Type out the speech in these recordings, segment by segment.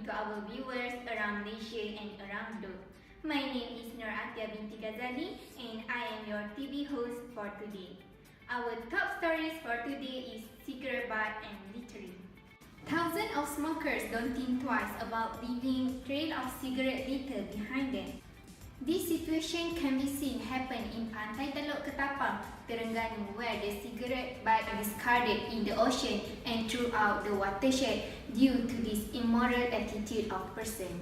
to our viewers around Malaysia and around the globe. My name is Nur Atia binti Ghazali and I am your TV host for today. Our top stories for today is cigarette butt and littering. Thousands of smokers don't think twice about leaving trail of cigarette litter behind them. This situation can be seen happen in Pantai Teluk Ketapang, Terengganu, where the cigarette butt is discarded in the ocean and throughout the watershed due to this immoral attitude of person.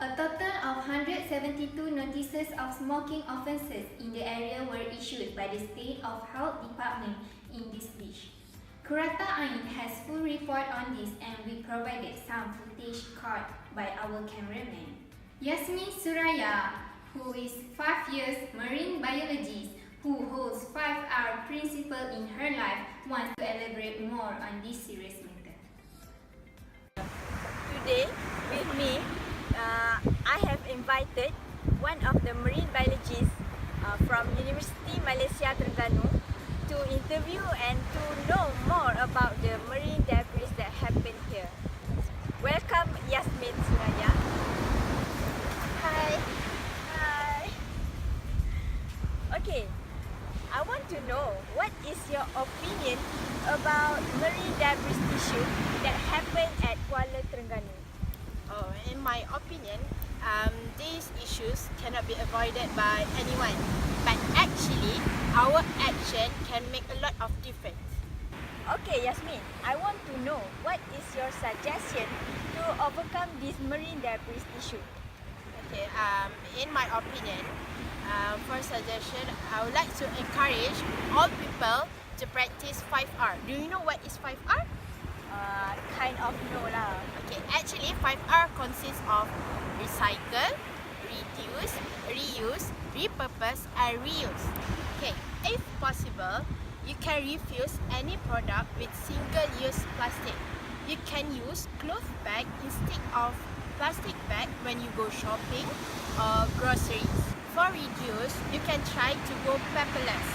A total of 172 notices of smoking offences in the area were issued by the State of Health Department in this beach. Kurata Ain has full report on this and we provided some footage caught by our cameraman. Yasmin Suraya, who is 5 years marine biologist who holds 5R principle in her life, wants to elaborate more on this serious matter. Today with me, I have invited one of the marine biologists from University Malaysia Terengganu to interview and to know more about the marine debris that happen here. Welcome Yasmin Suraya. Hi. Hi. Okay, I want to know what is your opinion about marine debris issue that happened at Kuala Terengganu? In my opinion, these issues cannot be avoided by anyone. But actually, our action can make a lot of difference. Okay, Yasmin, I want to know what is your suggestion to overcome this marine debris issue? Okay, in my opinion, for suggestion, I would like to encourage all people to practice 5R. Do you know what is 5R? Kind of no lah. Okay, actually 5R consists of recycle, reduce, reuse, repurpose and reuse. Okay, if possible, you can refuse any product with single-use plastic. You can use cloth bag instead of plastic bag when you go shopping or groceries. For reduce, you can try to go paperless.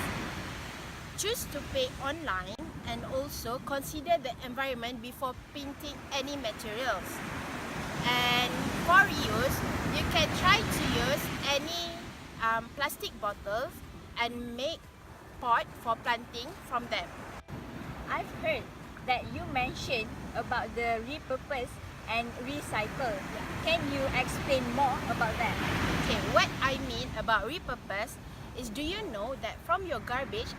Choose to pay online and also consider the environment before printing any materials. And for reuse, you can try to use any plastic bottles and make pot for planting from them. I've heard that you mentioned about the repurpose and recycle. Can you explain more about that? Okay, what I mean about repurpose is, do you know that from your garbage,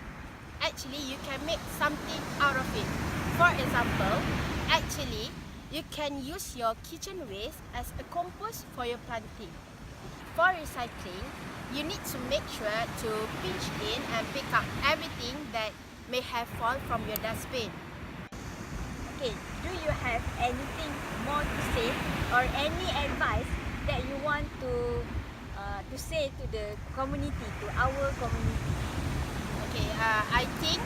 actually you can make something out of it. For example, actually you can use your kitchen waste as a compost for your planting. For recycling, you need to make sure to pinch in and pick up everything that may have fallen from your dustbin. Okay, do you have anything more to say or any advice that you want to say to the community, to our community? Okay, I think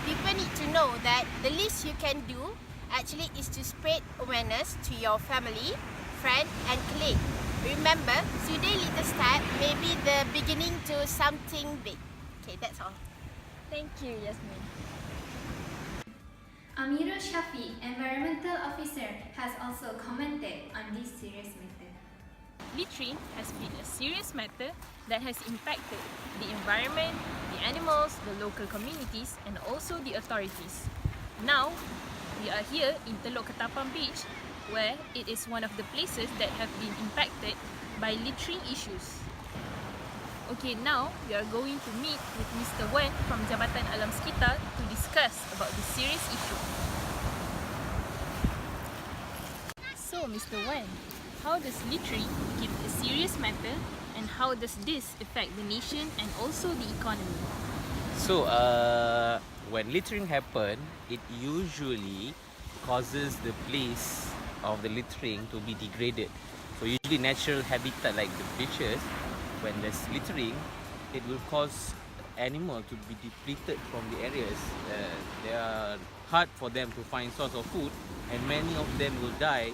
people need to know that the least you can do actually is to spread awareness to your family, friend and colleague. Remember, today little step may be the beginning to something big. Okay, that's all. Thank you, Yasmin. Amirul Shafi, Environmental Officer, has also commented on this serious matter. Littering has been a serious matter that has impacted the environment, the animals, the local communities and also the authorities. Now, we are here in Teluk Ketapang Beach where it is one of the places that have been impacted by littering issues. Okay, now we are going to meet with Mr. Wen from Jabatan Alam Sekitar to discuss about this serious issue. So, Mr. Wen, how does littering become a serious matter and how does this affect the nation and also the economy? So, when littering happens, it usually causes the place of the littering to be degraded. So, usually natural habitat like the beaches, when there's littering, it will cause animals to be depleted from the areas. They are hard for them to find source of food, and many of them will die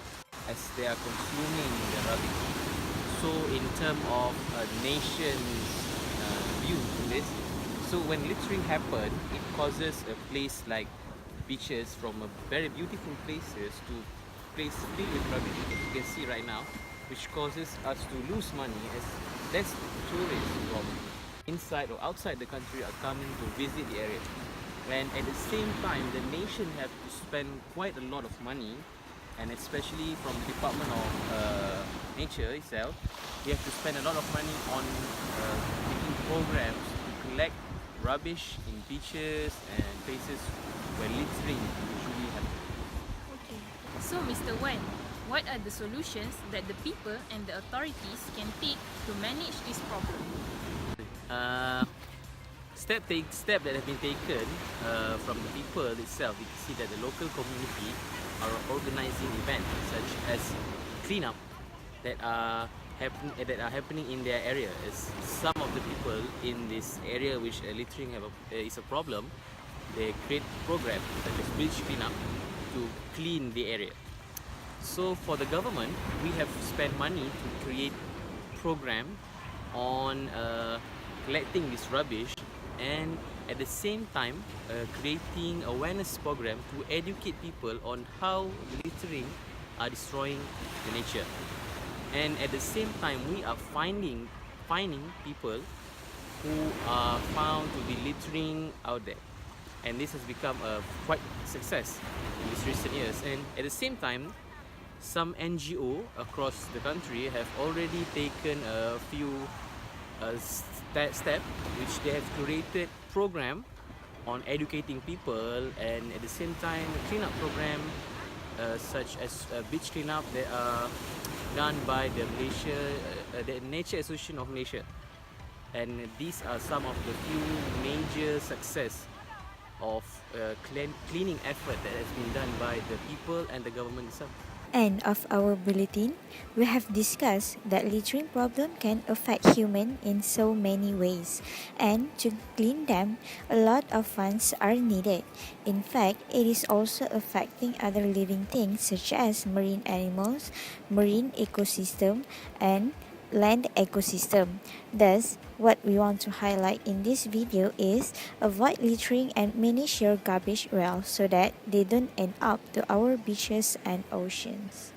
as they are consuming the rubbish. So, in terms of a nation's view to this, so when littering happens, it causes a place like beaches from a very beautiful places to place filled with rubbish, as you can see right now, which causes us to lose money as less tourists from inside or outside the country are coming to visit the area. And at the same time, the nation have to spend quite a lot of money, and especially from the Department of Nature itself, we have to spend a lot of money on making programs to collect rubbish in beaches and places where littering usually happens. Okay. So, Mr. Wan, what are the solutions that the people and the authorities can take to manage this problem? Step that have been taken from the people itself. You can see that the local community are organizing events such as cleanup that are happening in their area. As some of the people in this area which littering is a problem, they create programs such as beach cleanup to clean the area. So for the government, we have spent money to create program on collecting this rubbish, and at the same time creating awareness program to educate people on how littering are destroying the nature. And at the same time, we are finding people who are found to be littering out there, and this has become a quite success in these recent years. And at the same time, some NGO across the country have already taken a few steps, which they have created program on educating people, and at the same time cleanup program such as beach cleanup that are done by the Nature Association of Malaysia. And these are some of the few major success of cleaning effort that has been done by the people and the government itself. End of our bulletin. We have discussed that littering problem can affect human in so many ways, and to clean them, a lot of funds are needed. In fact, it is also affecting other living things such as marine animals, marine ecosystem, and land ecosystem. Thus, what we want to highlight in this video is avoid littering and manage your garbage well so that they don't end up to our beaches and oceans.